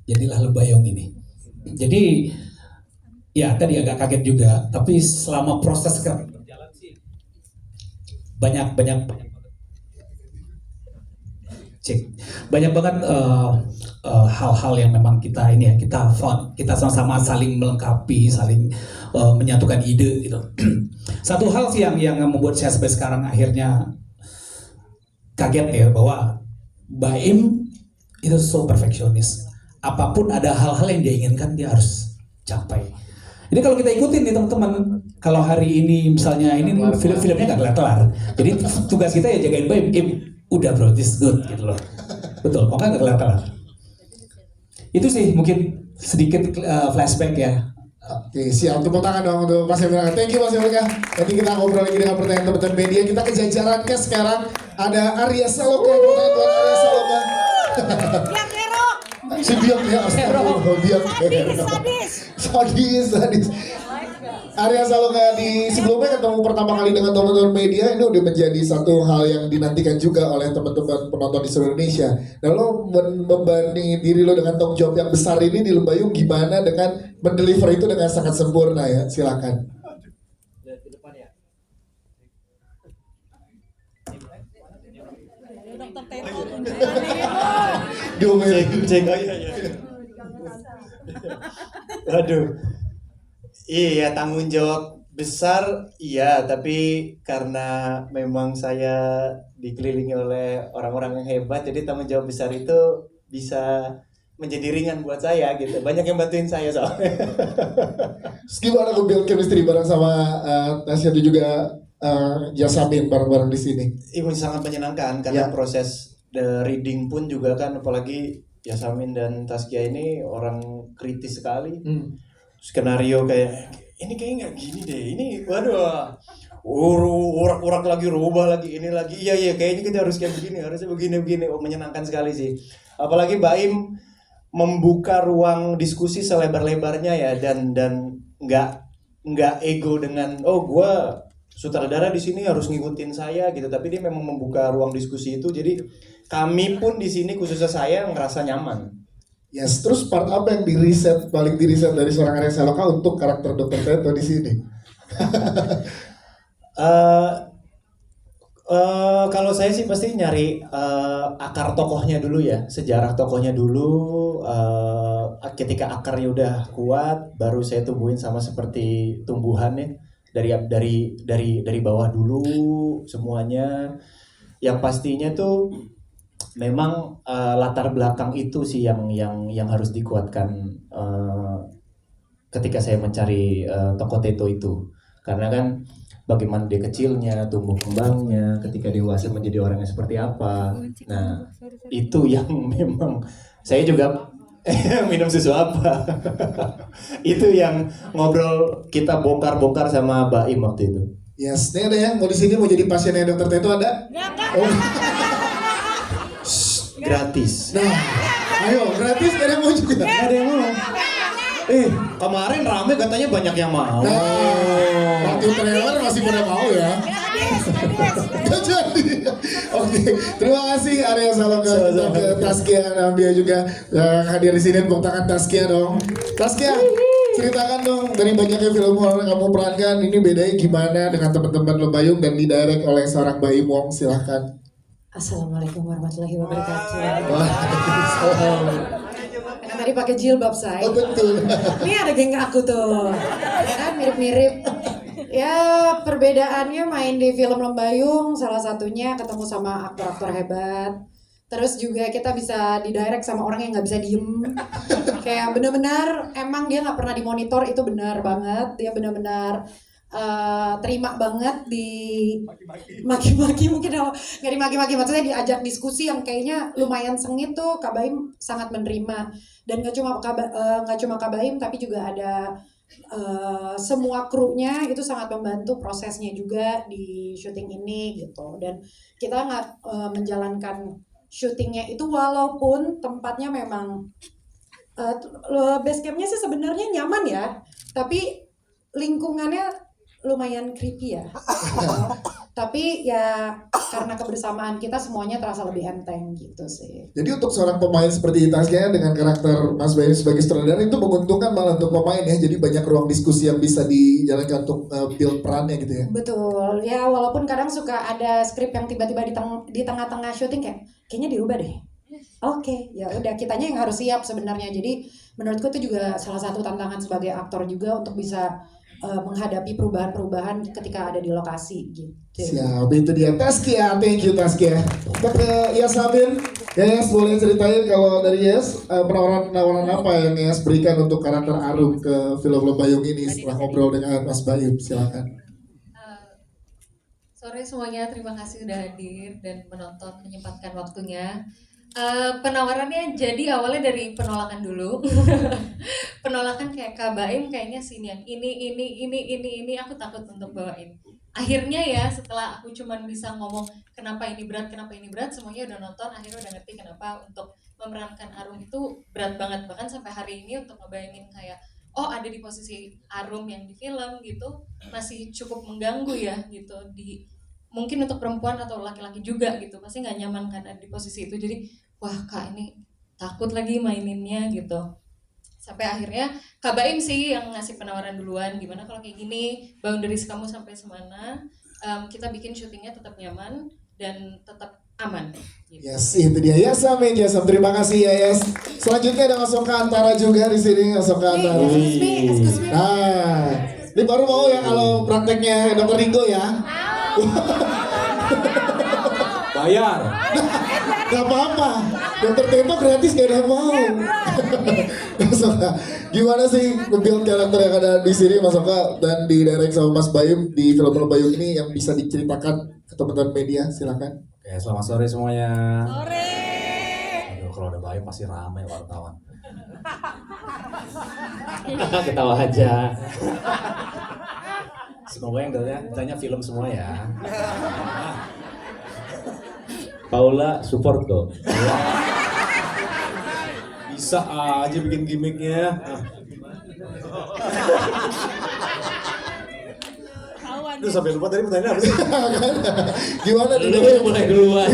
jadilah Lebayong ini. Jadi ya tadi agak kaget juga, tapi selama proses berjalan sih banyak cek banyak banget hal-hal yang memang kita ini ya kita found, kita sama-sama saling melengkapi, saling menyatukan ide gitu. Satu hal sih yang membuat saya sampai sekarang akhirnya kaget ya, bahwa Baim itu so perfeksionis. Apapun ada hal-hal yang dia inginkan dia harus capai. Jadi kalau kita ikutin nih teman-teman, kalau hari ini misalnya ini film-filmnya nggak kelar-kelar. Jadi tugas kita ya jagain Baim. Udah bro, this good gitu loh. Betul, pokoknya nggak kelar-kelar. Itu sih mungkin sedikit flashback ya. Oke, siap. Tepuk tangan dong untuk Mas Emil. Thank you Mas Emil. Nanti kita ngobrol lagi dengan pertanyaan teman-teman media. Kita ke jajaran ke sekarang. Ada Arya Saloka. Pertanyaan buat Arya Saloka. Biang kerok. Si Biang ya, astagfirullah. Biang sadis. Arya Saloka di sebelumnya ketemu pertama kali dengan teman-teman media, ini udah menjadi satu hal yang dinantikan juga oleh teman-teman penonton di seluruh Indonesia. Dan lo membanding diri lo dengan tanggung jawab yang besar ini di Lebayung, gimana dengan mendeliver itu dengan sangat sempurna ya? Silakan. Cek. Waduh. Iya, tanggung jawab besar, iya, tapi karena memang saya dikelilingi oleh orang-orang yang hebat, jadi tanggung jawab besar itu bisa menjadi ringan buat saya gitu. Banyak yang bantuin saya soalnya. Gimana aku build chemistry bareng sama Tasya dan juga Yasamin bareng-bareng di sini? Itu sangat menyenangkan karena proses the reading pun juga kan, apalagi Yasamin dan Taskia ini orang kritis sekali. Skenario kayak ini kayak nggak gini deh, ini waduh urak-urak lagi, rubah lagi, ini lagi, iya kayaknya kita harus kayak begini, harusnya begini. Menyenangkan sekali sih, apalagi Baim membuka ruang diskusi selebar-lebarnya ya, dan nggak ego dengan gue sutradara di sini harus ngikutin saya gitu, tapi dia memang membuka ruang diskusi itu, jadi kami pun di sini khususnya saya ngerasa nyaman. Yes, terus part apa yang paling diriset dari seorang Arya Saloka untuk karakter Dr. Teto di sini? Kalau saya sih pasti nyari akar tokohnya dulu ya, sejarah tokohnya dulu. Ketika akarnya udah kuat, baru saya tumbuhin sama seperti tumbuhan ya, dari bawah dulu semuanya. Yang pastinya tuh memang latar belakang itu sih yang harus dikuatkan ketika saya mencari tokoh Teto itu, karena kan bagaimana dia kecilnya, tumbuh kembangnya, ketika dewasa menjadi orang yang seperti apa. Nah itu yang memang saya juga minum susu apa. Itu yang ngobrol kita bongkar sama Baim waktu itu. Yes, ini ada yang mau di sini mau jadi pasiennya Dr. Teto ada? Oh. Gratis. Nah, ayo gratis, gak ada yang mau juga. Gak ada yang mau. Kemarin rame katanya banyak yang mau. Waktu trailer masih pada mau ya. Gak jadi. Oke, terima kasih Arya Saloka, Taskia Nabia juga hadir di sini. Tepuk tangan Taskia dong. Taskia, ceritakan dong dari banyaknya film horor yang kamu perankan, ini bedanya gimana dengan teman-teman Lebayung dan didirect oleh seorang Baim Wong? Silahkan. Assalamualaikum warahmatullahi wabarakatuh. Waalaikumsalam. Karena tadi pakai jilbab saya. Oh betul. Ini ada geng aku tuh, ya kan mirip-mirip. Ya perbedaannya main di film Lebayung, salah satunya ketemu sama aktor-aktor hebat. Terus juga kita bisa didirect sama orang yang nggak bisa diem. Kayak benar-benar emang dia nggak pernah dimonitor, itu benar banget. Dia benar-benar terima banget di maki-maki, mungkin nggak dimaki-maki, maksudnya diajak diskusi yang kayaknya lumayan sengit tuh. Kak Baim sangat menerima, dan nggak cuma Kak Baim tapi juga ada semua krunya itu sangat membantu prosesnya juga di syuting ini gitu. Dan kita nggak menjalankan syutingnya itu walaupun tempatnya memang base campnya sih sebenarnya nyaman ya, tapi lingkungannya lumayan creepy ya. Tapi ya karena kebersamaan kita semuanya terasa lebih enteng gitu sih. Jadi untuk seorang pemain seperti Taskia dengan karakter Mas Bayu sebagai sutradara itu menguntungkan malah untuk pemain ya. Jadi banyak ruang diskusi yang bisa dijalankan untuk build perannya gitu ya. Betul, ya walaupun kadang suka ada skrip yang tiba-tiba di tengah-tengah syuting kayaknya dirubah deh. Oke, ya udah kitanya yang harus siap sebenarnya. Jadi menurutku itu juga salah satu tantangan sebagai aktor juga untuk bisa menghadapi perubahan-perubahan ketika ada di lokasi gitu. Siap, itu dia Taskia, thank you Taskia. Kita ke Yasamin. Yes, boleh ceritain kalau dari Yes penawaran apa yang Yes berikan untuk karakter Arum ke film Lembayung ini setelah ngobrol dengan Mas Bayu, silakan. Sore semuanya, terima kasih sudah hadir dan menonton, menyempatkan waktunya. Penawarannya jadi awalnya dari penolakan dulu. Penolakan kayak Kak Baim kayaknya sini yang ini aku takut untuk bawain. Akhirnya ya setelah aku cuman bisa ngomong kenapa ini berat, semuanya udah nonton, akhirnya udah ngerti kenapa untuk memerankan Arum itu berat banget. Bahkan sampai hari ini untuk ngebayangin kayak oh ada di posisi Arum yang di film gitu masih cukup mengganggu ya gitu mungkin untuk perempuan atau laki-laki juga gitu pasti nggak nyaman kan ada di posisi itu. Jadi wah Kak ini takut lagi maininnya gitu. Sampai akhirnya Kak Baim sih yang ngasih penawaran duluan, gimana kalau kayak gini boundaries kamu sampai semana, kita bikin syutingnya tetap nyaman dan tetap aman gitu. Yes, itu dia Yasam. Terima kasih ya Yes. Selanjutnya ada Mas Oka Antara juga di sini, Mas Oka Antara. Excuse me. Nah, ini baru mau ya kalau prakteknya Dr. Ringo ya. Bayar. Gak apa-apa, Dr. Tento gratis gak ada yang mau. Mas Oka, gimana sih nge-build karakter yang ada di sini Mas Oka dan di direct sama Mas Bayu di film Lembayung ini yang bisa diceritakan ke teman-teman media, silakan. Oke, selamat sore semuanya. Sore. Aduh, kalau ada Bayu pasti ramai wartawan. Ketawa aja. Semoga yang tanya film semua ya. Paula support kok. Bisa aja bikin gimmicknya. Aduh sampai lupa tadi pertanyaan apa sih? Gimana di mulai duluan.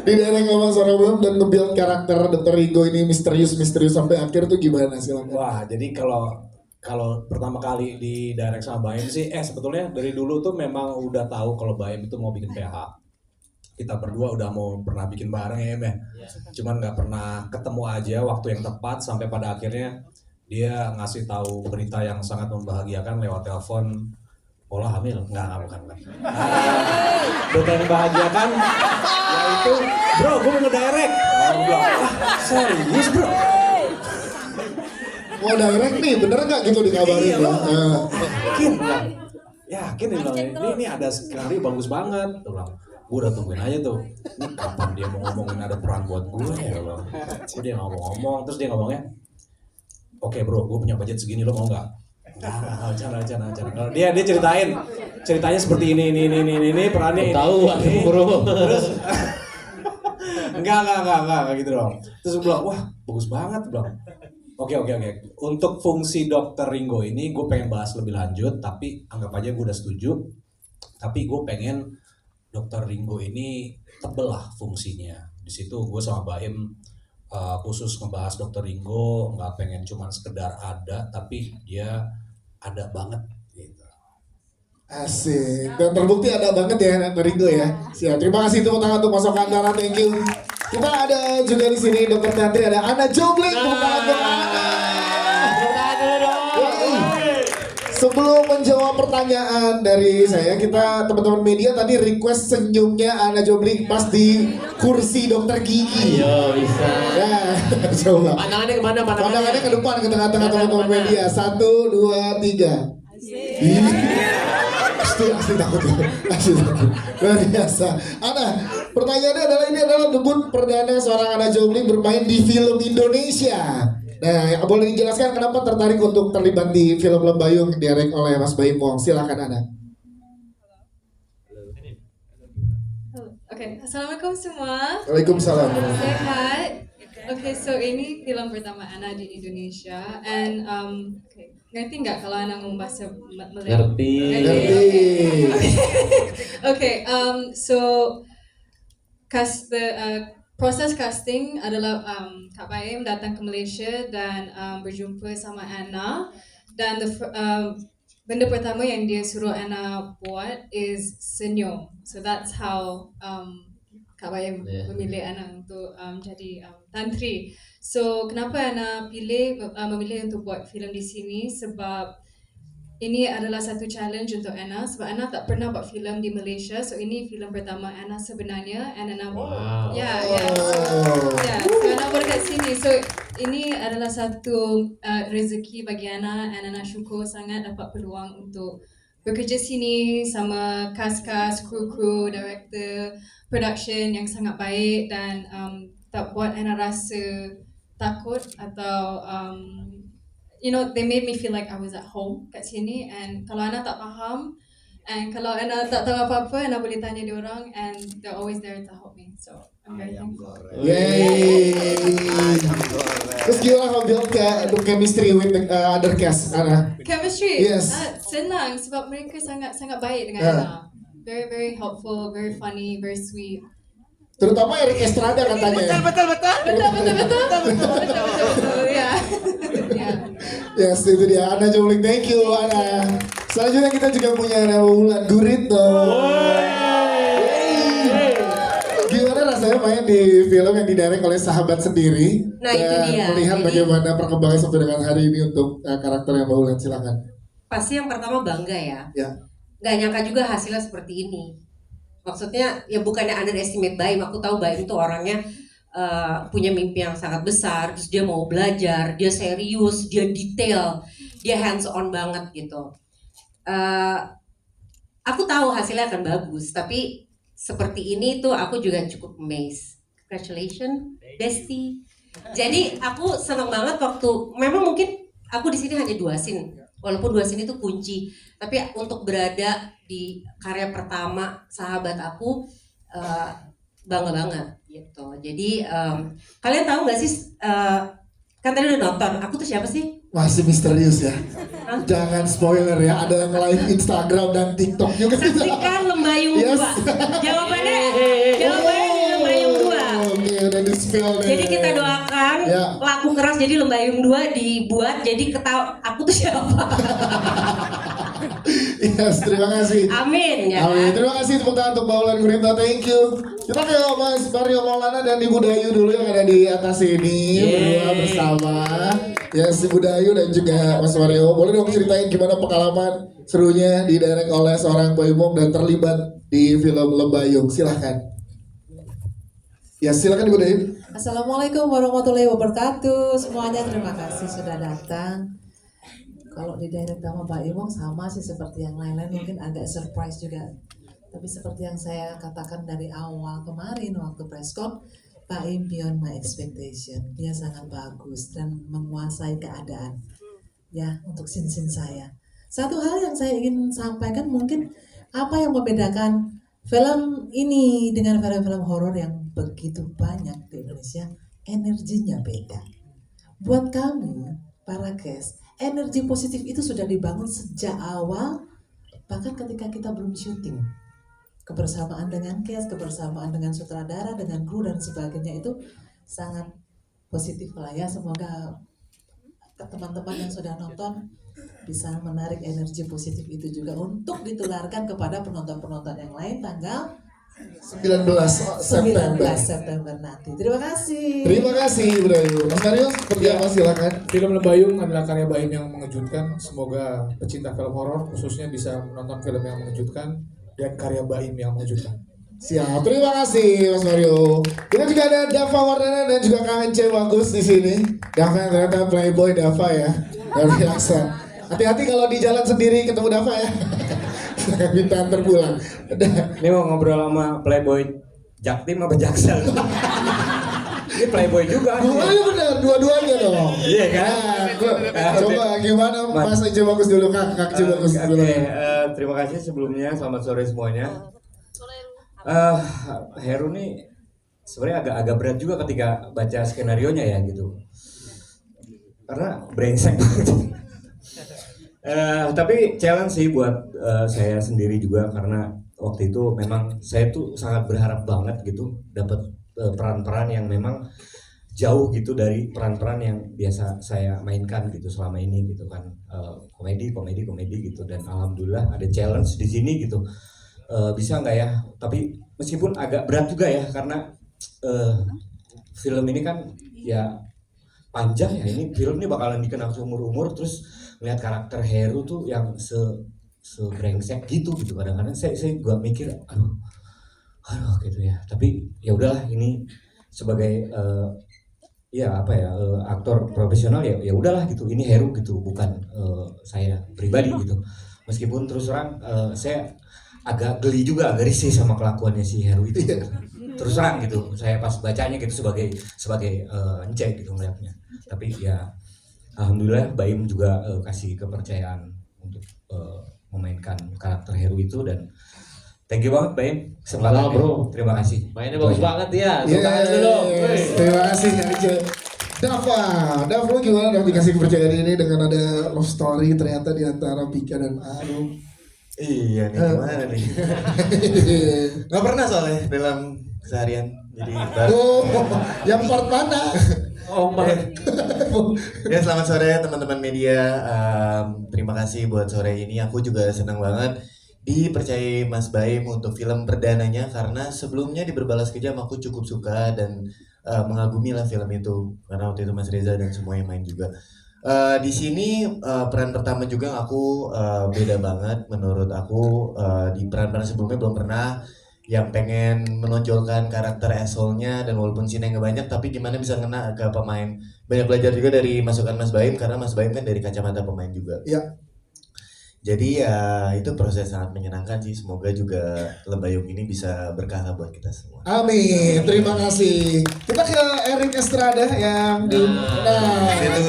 di daerah ngomong seorang belum dan nge-build karakter Dr. Ringo ini misterius sampai akhir tuh gimana silakan. Wah, jadi kalau pertama kali di direct sama Baim sih, sebetulnya dari dulu tuh memang udah tahu kalau Baim itu mau bikin PH. Kita berdua udah mau pernah bikin bareng ya, cuman nggak pernah ketemu aja waktu yang tepat sampai pada akhirnya dia ngasih tahu berita yang sangat membahagiakan lewat telepon. Pola hamil? Bukan. Berita yang membahagiakan yaitu, bro, gue mau ngedirect. Gue bilang, serius bro? Mau direct nih, bener nggak gitu dikabarin ya? Yakin nih bilang, ini ada skenario bagus banget. Gue bilang, gue udah tungguin aja tuh. Ini kapan dia mau ngomongin ada peran buat gue ya bang? Dia ngomong, terus dia ngomongnya, oke bro, gue punya budget segini, lo mau nggak? Cara. Dia ceritanya seperti ini perannya tahu ini. bro. Terus enggak gitu dong. Terus gue bilang, wah bagus banget bang. Oke. Untuk fungsi Dr. Ringo ini gue pengen bahas lebih lanjut, tapi anggap aja gue udah setuju. Tapi gue pengen Dr. Ringo ini tebel lah fungsinya. Di situ gue sama Baim khusus ngebahas Dr. Ringo, nggak pengen cuman sekedar ada, tapi dia ada banget gitu. Asik, dan terbukti ada banget ya Dr. Ringo ya. Siap, terima kasih tepuk tangan untuk Mas Oka Antara, thank you. Kita ada juga di sini Dr. Tantri, ada Ana Jobling, tepuk tangan untuk Ana. Sebelum menjawab pertanyaan dari saya, kita teman-teman media tadi request senyumnya Ana Jobling pas di kursi dokter gigi. Ayo bisa. Ya, coba. Pandangannya kemana? Pandangannya ke depan, ke tengah-tengah teman-teman media. 1, 2, 3. Asli takut. Luar biasa. Ana, pertanyaannya adalah ini adalah debut perdana seorang Ana Jobling bermain di film Indonesia. Nah, boleh dijelaskan kenapa tertarik untuk terlibat di film Lembayung direct oleh Mas Baim Wong? Silakan Ana. Oke, assalamualaikum semua. Waalaikumsalam. Sehat. Oke, so ini film pertama Ana di Indonesia, and Ngerti nggak kalau anak ngomong bahasa Malay? Ngerti. Ngerti. Okay, so proses casting adalah Kak Baim datang ke Malaysia dan berjumpa sama Anna, dan benda pertama yang dia suruh Anna buat is senyum. So that's how Kak Baim memilih Anna untuk jadi tantri. So kenapa Anna memilih untuk buat filem di sini? Sebab ini adalah satu challenge untuk Anna, sebab Anna tak pernah buat filem di Malaysia. So ini filem pertama Anna sebenarnya, and Anna so Anna buat kat sini. So ini adalah satu rezeki bagi Anna, and Anna syukur sangat dapat peluang untuk bekerja sini sama cast, kru, director, production yang sangat baik, dan tak buat Anna rasa takut atau they made me feel like I was at home kat sini. And kalau Anna tak faham, and kalau Anna tak tahu apa-apa, Anna boleh tanya dia orang, and they're always there to help me. So I'm very thankful. Yay. Terus gimana kalau build chemistry with the other cast, Anna? Chemistry? Yes. Senang sebab mereka sangat baik dengan Anna. Very, very helpful, very funny, very sweet. Terutama Eric Estrada katanya. Betul. Ya. Yes, itu dia Anna Jombling. Thank you Anna. Selanjutnya kita juga punya Anna Wulan Guritno. Gimana rasanya main di film yang didirect oleh sahabat sendiri? Nah, itu dia. Melihat Jadi, bagaimana perkembangan sampai dengan hari ini untuk karakter yang Wulan, silakan. Pasti yang pertama bangga ya. Ya. Gak nyangka juga hasilnya seperti ini. Maksudnya ya bukannya underestimate Baim. Aku tahu Baim tuh orangnya punya mimpi yang sangat besar. Terus dia mau belajar, dia serius, dia detail, dia hands on banget gitu. Aku tahu hasilnya akan bagus, tapi seperti ini tuh aku juga cukup amazed. Congratulations, Bestie. Jadi aku senang banget waktu, memang mungkin aku di sini hanya 2 scene, walaupun 2 scene itu kunci, tapi untuk berada di karya pertama sahabat aku bangga banget gitu. Jadi kalian tahu nggak sih, kan tadi udah nonton, aku tuh siapa sih? Masih misterius ya. Jangan spoiler ya, ada yang live Instagram dan TikTok juga. Saksikan Lembayung 2. Yes. Jawabannya Lembayung 2. Oke, udah di spill deh. Jadi kita doakan laku keras jadi Lembayung 2 dibuat, jadi ketahu aku tuh siapa. Yes, terima kasih. Amin ya. Amin. Terima kasih tepuk tangan untuk Mbak Wulan Guritno. Thank you. Kita ke Mas Mario Maulana dan Ibu Dayu dulu yang ada di atas ini berdua bersama. Ya, si Ibu Dayu dan juga Mas Mario. Boleh dong ceritain gimana pengalaman serunya didirect oleh seorang Bayumong dan terlibat di film Lembayung. Silahkan. Ya, silakan Ibu Dayu. Assalamualaikum warahmatullahi wabarakatuh. Semuanya terima kasih sudah datang. Kalau di direct sama Mbak Imong sama sih seperti yang lain-lain, mungkin agak surprise juga. Tapi seperti yang saya katakan dari awal kemarin waktu presscon, Pak Im beyond my expectation. Dia sangat bagus dan menguasai keadaan. Ya, untuk scene-scene saya. Satu hal yang saya ingin sampaikan, mungkin apa yang membedakan film ini dengan film-film horor yang begitu banyak di Indonesia, energinya beda. Buat kami, para guest, energi positif itu sudah dibangun sejak awal, bahkan ketika kita belum syuting. Kebersamaan dengan cast, kebersamaan dengan sutradara, dengan kru dan sebagainya itu sangat positif lah ya. Semoga teman-teman yang sudah nonton bisa menarik energi positif itu juga untuk ditularkan kepada penonton-penonton yang lain tanggal 19 September nanti. Terima kasih. Terima kasih Ibu Dayu. Mas Mario, seperti apa silakan. Film Lembayung adalah karya Baim yang mengejutkan. Semoga pecinta film horor khususnya bisa menonton film yang mengejutkan dan karya Baim yang mengejutkan. Siap, terima kasih Mas Mario. Kita juga ada Dava Wardana dan juga Kang Ence Bagus di sini. Dava yang ternyata playboy Dava ya, luar biasa. Hati-hati kalau di jalan sendiri ketemu Dava ya. Minta antar pulang. Ini mau ngobrol sama playboy Jaktim apa Jaksel? Ini playboy juga. Iya benar, dua-duanya dong. Iya kan? Coba gimana Mas Ence Bagus dulu, Kang Ence Bagus dulu. Terima kasih sebelumnya, selamat sore semuanya. Heru nih sebenarnya agak berat juga ketika baca skenarionya ya gitu. Karena brengsek banget. Tapi challenge sih buat saya sendiri juga karena waktu itu memang saya tuh sangat berharap banget gitu dapat peran-peran yang memang jauh gitu dari peran-peran yang biasa saya mainkan gitu selama ini gitu kan, komedi gitu, dan alhamdulillah ada challenge di sini gitu. Bisa nggak ya? Tapi meskipun agak berat juga ya karena film ini kan ya panjang ya, ini film ini bakalan dikenang seumur-umur, terus melihat karakter Heru tuh yang sebrengsek gitu kadang-kadang saya juga mikir aduh gitu ya, tapi ya udahlah ini sebagai aktor profesional ya udahlah gitu, ini Heru gitu, bukan saya pribadi gitu. Meskipun terus terang saya agak geli juga, agak risih sama kelakuannya si Heru itu terus terang gitu, saya pas bacanya gitu sebagai encek gitu ngeliatnya. Tapi ya alhamdulillah Baim juga kasih kepercayaan untuk memainkan karakter Heru itu, dan thank you banget Baim kesempatannya. Bro. Terima kasih. Mainnya bagus banget ya. Tangan dulu. Terima kasih Ece. Dav, lu gimana Dav dikasih kepercayaan ini dengan ada love story ternyata di antara Pika dan Arum? Iya nih, gimana nih? Gak pernah soalnya dalam seharian. Jadi yang part mana? Ya, selamat sore teman-teman media. Terima kasih buat sore ini. Aku juga senang banget dipercayai Mas Baim untuk film perdananya, karena sebelumnya di Berbalas Kejam aku cukup suka dan mengagumi lah film itu, karena waktu itu Mas Reza dan semua yang main juga. Di sini peran pertama juga aku beda banget menurut aku. Di peran-peran sebelumnya belum pernah yang pengen menonjolkan karakter asshole-nya, dan walaupun scene-nya nggak banyak tapi gimana bisa ngena ke pemain. Banyak belajar juga dari masukan Mas Baim, karena Mas Baim kan dari kacamata pemain juga. Iya. Jadi ya itu proses sangat menyenangkan sih. Semoga juga Lembayung ini bisa berkah buat kita semua. Amin. Terima kasih. Kita ke Eric Estrada yang di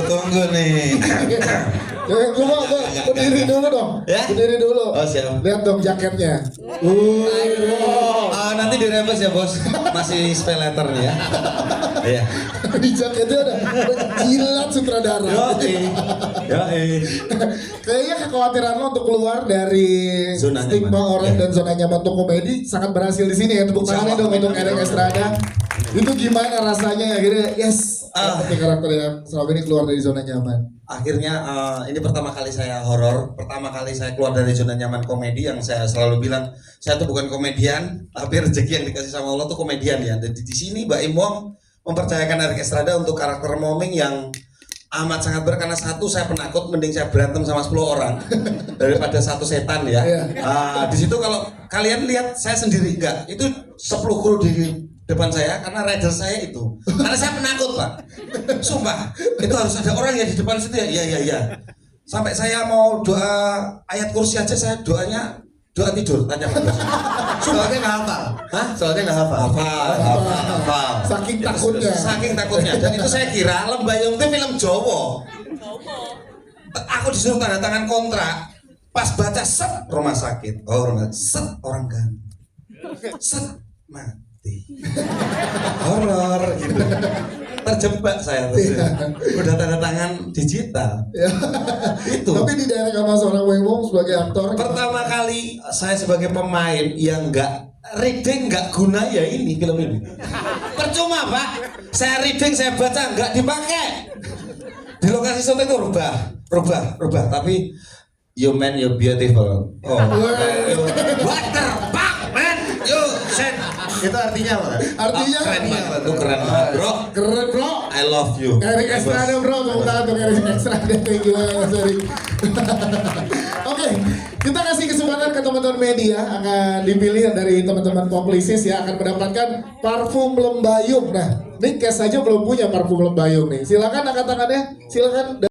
Tunggu nih. Berdiri dulu dong. Ya? Berdiri dulu. Oh, siap. Lihat dong jaketnya. Nanti dirembes ya bos. Masih spell letter nih ya. Iya. Di jaketnya ada jilat sutradara. Kayaknya kekhawatiran lo untuk keluar dari zona stigma nyaman. orang dan zona nyaman untuk komedi sangat berhasil di sini ya. Tepuk tangannya dong untuk Eric Estrada. Itu gimana rasanya akhirnya seperti karakter yang selama ini keluar dari zona nyaman? Akhirnya ini pertama kali saya horor, pertama kali saya keluar dari zona nyaman komedi. Yang saya selalu bilang, saya tuh bukan komedian, tapi rezeki yang dikasih sama Allah tuh komedian ya. Dan di sini Mbak Im Wong mempercayakan Eric Estrada untuk karakter Moming yang amat sangat berat, karena satu saya penakut, mending saya berantem sama 10 orang daripada satu setan ya. Di situ kalau kalian lihat saya sendiri enggak, itu 10 kru di depan saya karena rider saya itu. Karena saya penakut, Pak. Sumpah, itu harus ada orang ya di depan situ ya. Iya. Sampai saya mau doa ayat kursi aja, saya doanya doa tidur, tanya Pak. Soalnya nggak hafal. Hah? Soalnya nggak hafal. Hafal. Saking takutnya. Saking takutnya. Dan itu saya kira Lembayung itu film Jawa. Aku disuruh tanda tangan kontrak. Pas baca set rumah sakit. Oh rumah set orang ganti. Set mati. Horor gitu. Terjebak saya terus. Udah tanda tangan digital. Itu. Tapi di daerah sama seorang Wong sebagai aktor. Pertama kali saya sebagai pemain yang nggak reading, nggak guna ya ini film ini. Percuma Pak, saya reading, saya baca nggak dipakai. Di lokasi syuting itu rubah. Tapi you man, you beautiful. Oh, what the fuck man, you said. Itu artinya apa? Artinya keren banget, tuh keren banget bro. Keren bro. I love you. Eric Estrada bro, tepuk tangan untuk Eric Estrada. Thank you Mas Eric. Oke, kita kasih kesempatan ke teman-teman media, akan dipilih dari teman-teman Publicis ya, akan mendapatkan parfum Lembayung. Nah, ini Kes aja belum punya parfum Lembayung nih. Silakan angkat tangannya, silakan.